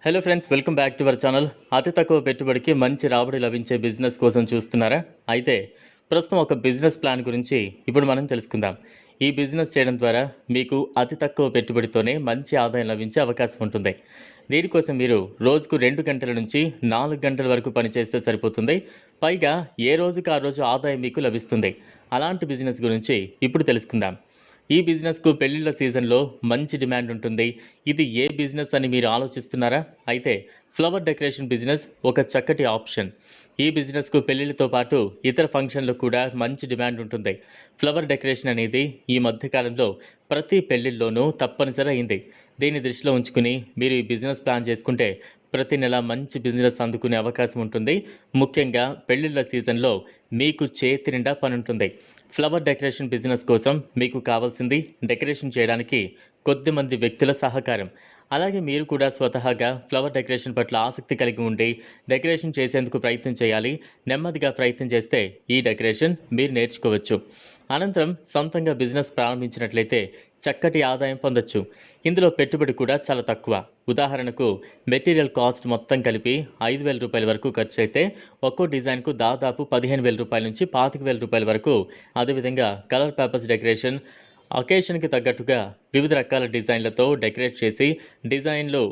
Hello friends, welcome back to our channel. అతి తక్కువ పెట్టుబడికి మంచి రాబడి లభించే బిజినెస్ కోసం చూస్తున్నారా? అయితే ప్రస్తుతం ఒక బిజినెస్ ప్లాన్ గురించి ఇప్పుడు మనం తెలుసుకుందాం. ఈ బిజినెస్ చేయడం ద్వారా మీకు అతి తక్కువ పెట్టుబడితోనే మంచి ఆదాయం లభించే అవకాశం ఉంటుంది. దీనికోసం మీరు రోజుకు 2 గంటల నుంచి 4 గంటల వరకు పనిచేస్తే సరిపోతుంది. పైగా ఏ రోజుకి ఆ రోజు ఆదాయం మీకు లభిస్తుంది. అలాంటి బిజినెస్ గురించి ఇప్పుడు తెలుసుకుందాం. ఈ బిజినెస్కు పెళ్లిళ్ళ సీజన్లో మంచి డిమాండ్ ఉంటుంది. ఇది ఏ బిజినెస్ అని మీరు ఆలోచిస్తున్నారా? అయితే ఫ్లవర్ డెకరేషన్ బిజినెస్ ఒక చక్కటి ఆప్షన్. ఈ బిజినెస్కు పెళ్లిళ్ళతో పాటు ఇతర ఫంక్షన్లకు కూడా మంచి డిమాండ్ ఉంటుంది. ఫ్లవర్ డెకరేషన్ అనేది ఈ మధ్యకాలంలో ప్రతి పెళ్లిళ్ళలోనూ తప్పనిసరి అయింది. దీన్ని దృష్టిలో ఉంచుకుని మీరు ఈ బిజినెస్ ప్లాన్ చేసుకుంటే ప్రతి నెల మంచి బిజినెస్ అందుకునే అవకాశం ఉంటుంది. ముఖ్యంగా పెళ్లిళ్ళ సీజన్లో మీకు చేతి నిండా పనుంటుంది. ఫ్లవర్ డెకరేషన్ బిజినెస్ కోసం మీకు కావాల్సింది డెకరేషన్ చేయడానికి కొద్దిమంది వ్యక్తుల సహకారం. అలాగే మీరు కూడా స్వతహాగా ఫ్లవర్ డెకరేషన్ పట్ల ఆసక్తి కలిగి ఉండి డెకరేషన్ చేసేందుకు ప్రయత్నం చేయాలి. నెమ్మదిగా ప్రయత్నం చేస్తే ఈ డెకరేషన్ మీరు నేర్చుకోవచ్చు. అనంతరం సొంతంగా బిజినెస్ ప్రారంభించినట్లయితే చక్కటి ఆదాయం పొందొచ్చు. ఇందులో పెట్టుబడి కూడా చాలా తక్కువ. ఉదాహరణకు మెటీరియల్ కాస్ట్ మొత్తం కలిపి 5,000 రూపాయల వరకు ఖర్చు అయితే ఒక్కో డిజైన్కు దాదాపు 15,000 రూపాయల నుంచి 25,000 రూపాయల వరకు. అదేవిధంగా కలర్ పేపర్స్ డెకరేషన్ అకేషన్కి తగ్గట్టుగా వివిధ రకాల డిజైన్లతో డెకరేట్ చేసి డిజైన్లు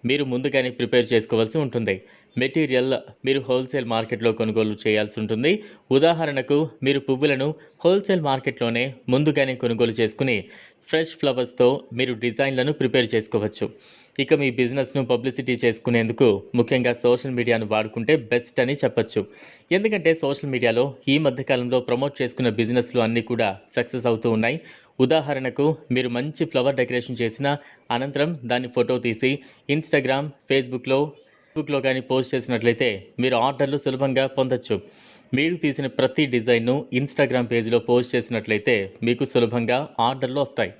మీరు ముందుగానే ప్రిపేర్ చేసుకోవాల్సి ఉంటుంది. మెటీరియల్ మీరు హోల్సేల్ మార్కెట్లో కొనుగోలు చేయాల్సి ఉంటుంది. ఉదాహరణకు మీరు పువ్వులను హోల్సేల్ మార్కెట్లోనే ముందుగానే కొనుగోలు చేసుకుని ఫ్రెష్ ఫ్లవర్స్తో మీరు డిజైన్లను ప్రిపేర్ చేసుకోవచ్చు. ఇక మీ బిజినెస్ను పబ్లిసిటీ చేసుకునేందుకు ముఖ్యంగా సోషల్ మీడియాను వాడుకుంటే బెస్ట్ అని చెప్పొచ్చు. ఎందుకంటే సోషల్ మీడియాలో ఈ మధ్యకాలంలో ప్రమోట్ చేసుకున్న బిజినెస్లు అన్నీ కూడా సక్సెస్ అవుతూ ఉన్నాయి. ఉదాహరణకు మీరు మంచి ఫ్లవర్ డెకరేషన్ చేసిన అనంతరం దాన్ని ఫోటో తీసి ఇన్స్టాగ్రామ్, ఫేస్బుక్లో కానీ పోస్ట్ చేసినట్లయితే మీరు ఆర్డర్లు సులభంగా పొందొచ్చు. మీరు తీసిన ప్రతి డిజైన్ను ఇన్స్టాగ్రామ్ పేజీలో పోస్ట్ చేసినట్లయితే మీకు సులభంగా ఆర్డర్లు వస్తాయి.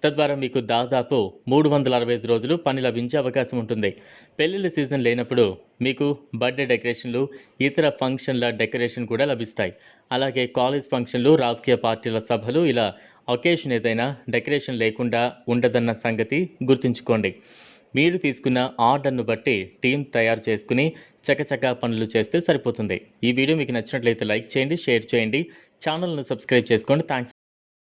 తద్వారా మీకు దాదాపు 365 రోజులు పని లభించే అవకాశం ఉంటుంది. పెళ్ళిళ్ళ సీజన్ లేనప్పుడు మీకు బర్త్డే డెకరేషన్లు, ఇతర ఫంక్షన్ల డెకరేషన్ కూడా లభిస్తాయి. అలాగే కాలేజ్ ఫంక్షన్లు, రాజకీయ పార్టీల సభలు, ఇలా ఒకేషన్ ఏదైనా డెకరేషన్ లేకుండా ఉండదన్న సంగతి గుర్తుంచుకోండి. మీరు తీసుకున్న ఆర్డర్ను బట్టి టీం తయారు చేసుకుని చకచకా పనులు చేస్తే సరిపోతుంది. ఈ వీడియో మీకు నచ్చినట్లయితే లైక్ చేయండి, షేర్ చేయండి, ఛానల్ను సబ్స్క్రైబ్ చేసుకోండి. థ్యాంక్స్.